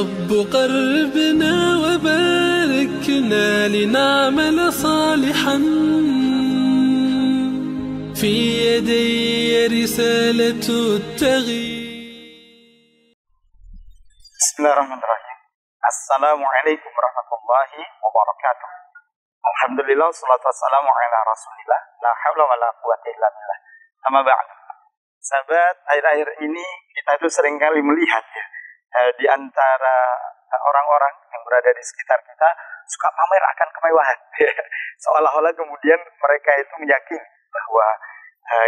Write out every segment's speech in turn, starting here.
رب قربنا وباركنا لنعمل صالحا في يدي رسالة التغيير. Bismillahirrahmanirrahim. Assalamualaikum warahmatullahi wabarakatuh. Alhamdulillah, salatu wassalamu ala rasulillah. La hawla wa la quwwata illa billah. Amma ba'd. Sahabat, akhir-akhir ini kita itu seringkali melihat ya, di antara orang-orang yang berada di sekitar kita suka pamer akan kemewahan. Seolah-olah kemudian mereka itu meyakini bahwa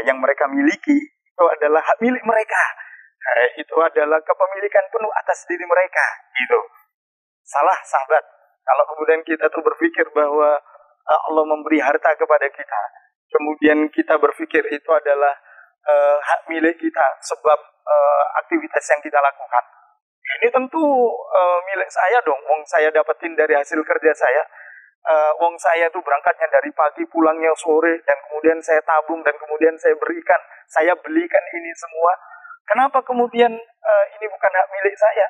yang mereka miliki itu adalah hak milik mereka. Itu adalah kepemilikan penuh atas diri mereka. Gitu. Salah, sahabat. Kalau kemudian kita tuh berpikir bahwa Allah memberi harta kepada kita, kemudian kita berpikir itu adalah hak milik kita sebab aktivitas yang kita lakukan. Ini tentu milik saya dong. Wong saya dapetin dari hasil kerja saya. Wong saya tuh berangkatnya dari pagi, pulangnya sore, dan kemudian saya tabung, dan kemudian saya berikan, saya belikan ini semua. Kenapa kemudian ini bukan hak milik saya?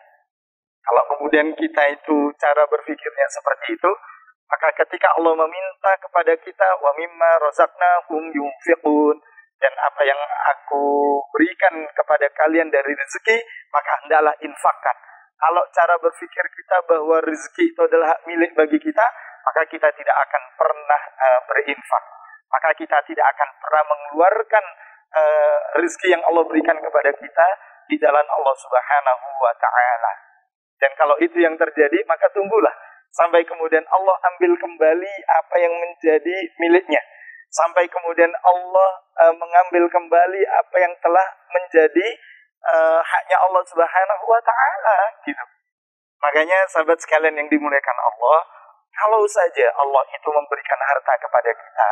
Kalau kemudian kita itu cara berpikirnya seperti itu, maka ketika Allah meminta kepada kita, wa mimma razaqnahum yunfiqun, dan apa yang aku berikan kepada kalian dari rezeki, maka hendaklah infakkan. Kalau cara berpikir kita bahwa rezeki itu adalah hak milik bagi kita, maka kita tidak akan pernah berinfak. Maka kita tidak akan pernah mengeluarkan rezeki yang Allah berikan kepada kita di jalan Allah Subhanahu wa Ta'ala. Dan kalau itu yang terjadi, maka tunggulah sampai kemudian Allah ambil kembali apa yang menjadi miliknya. Sampai kemudian Allah mengambil kembali apa yang telah menjadi haknya Allah Subhanahu wa Ta'ala, gitu. Makanya sahabat sekalian yang dimuliakan Allah, kalau saja Allah itu memberikan harta kepada kita,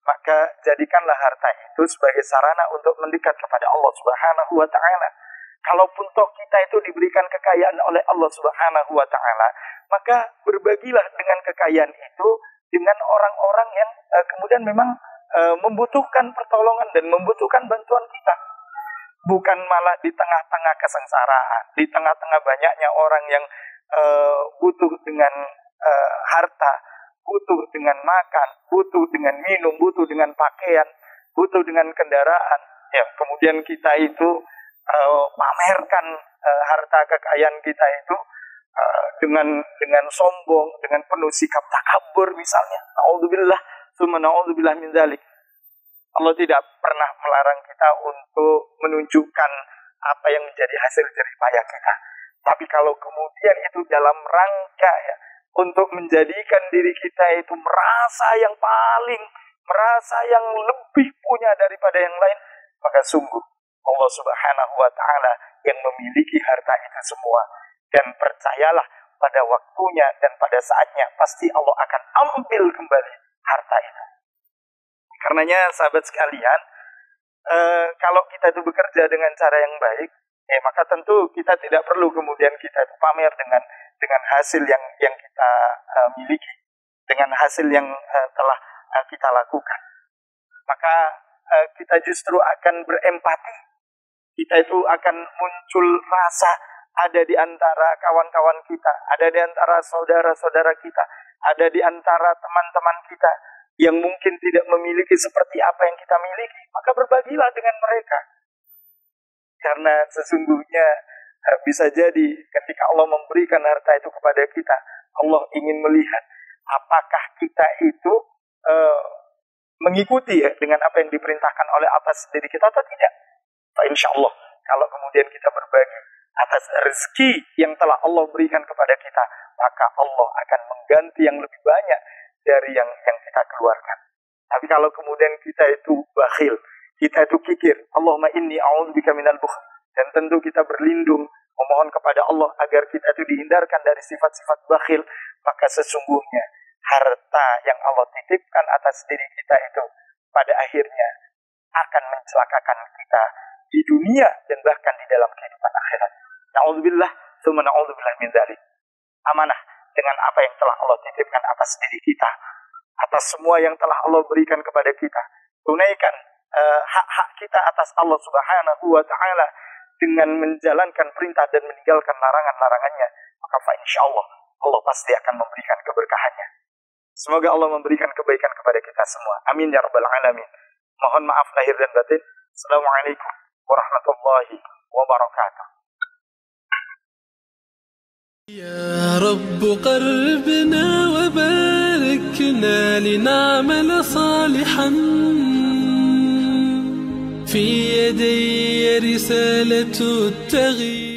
maka jadikanlah harta itu sebagai sarana untuk mendekat kepada Allah Subhanahu wa Ta'ala. Kalaupun toh kita itu diberikan kekayaan oleh Allah Subhanahu wa Ta'ala, maka berbagilah dengan kekayaan itu dengan orang-orang yang kemudian memang membutuhkan pertolongan dan membutuhkan bantuan kita. Bukan malah di tengah-tengah kesengsaraan, di tengah-tengah banyaknya orang yang butuh dengan harta, butuh dengan makan, butuh dengan minum, butuh dengan pakaian, butuh dengan kendaraan. Ya, kemudian kita itu pamerkan harta kekayaan kita itu dengan sombong, dengan penuh sikap takabur misalnya. Na'udzubillah, tsumma na'udzubillah min dzalik. Allah tidak pernah melarang kita untuk menunjukkan apa yang menjadi hasil jerih payah kita. Tapi kalau kemudian itu dalam rangka ya, untuk menjadikan diri kita itu merasa yang paling, merasa yang lebih punya daripada yang lain, maka sungguh Allah Subhanahu wa Ta'ala yang memiliki harta itu semua. Dan percayalah pada waktunya dan pada saatnya pasti Allah akan ambil kembali harta itu. Karenanya sahabat sekalian, kalau kita itu bekerja dengan cara yang baik, maka tentu kita tidak perlu kemudian kita itu pamer dengan hasil yang kita miliki, dengan hasil yang telah kita lakukan. Maka kita justru akan berempati. Kita itu akan muncul rasa ada di antara kawan-kawan kita, ada di antara saudara-saudara kita, ada di antara teman-teman kita yang mungkin tidak memiliki seperti apa yang kita miliki, maka berbagilah dengan mereka. Karena sesungguhnya bisa jadi ketika Allah memberikan harta itu kepada kita, Allah ingin melihat apakah kita itu mengikuti ya dengan apa yang diperintahkan oleh atas diri kita atau tidak. Insya Allah kalau kemudian kita berbagi atas rezeki yang telah Allah berikan kepada kita, maka Allah akan mengganti yang lebih banyak dari yang kita keluarkan. Tapi kalau kemudian kita itu bakhil, kita itu kikir, Allahumma inni a'udzubika minal bukhl, dan tentu kita berlindung memohon kepada Allah agar kita itu dihindarkan dari sifat-sifat bakhil, maka sesungguhnya harta yang Allah titipkan atas diri kita itu pada akhirnya akan mencelakakan kita di dunia dan bahkan di dalam kehidupan akhirat. Na'udzubillah, tsumma na'udzubillah min dzalik. Amanah dengan apa yang telah Allah titipkan atas diri kita, atas semua yang telah Allah berikan kepada kita. Tunaikan hak-hak kita atas Allah Subhanahu wa Ta'ala dengan menjalankan perintah dan meninggalkan larangan-larangannya. maka insya Allah Allah pasti akan memberikan keberkahannya. Semoga Allah memberikan kebaikan kepada kita semua. Amin ya rabbal alamin. Mohon maaf lahir dan batin. Assalamualaikum warahmatullahi wabarakatuh. يا رب قربنا وباركنا لنعمل صالحا في يدي رسالة التغيير.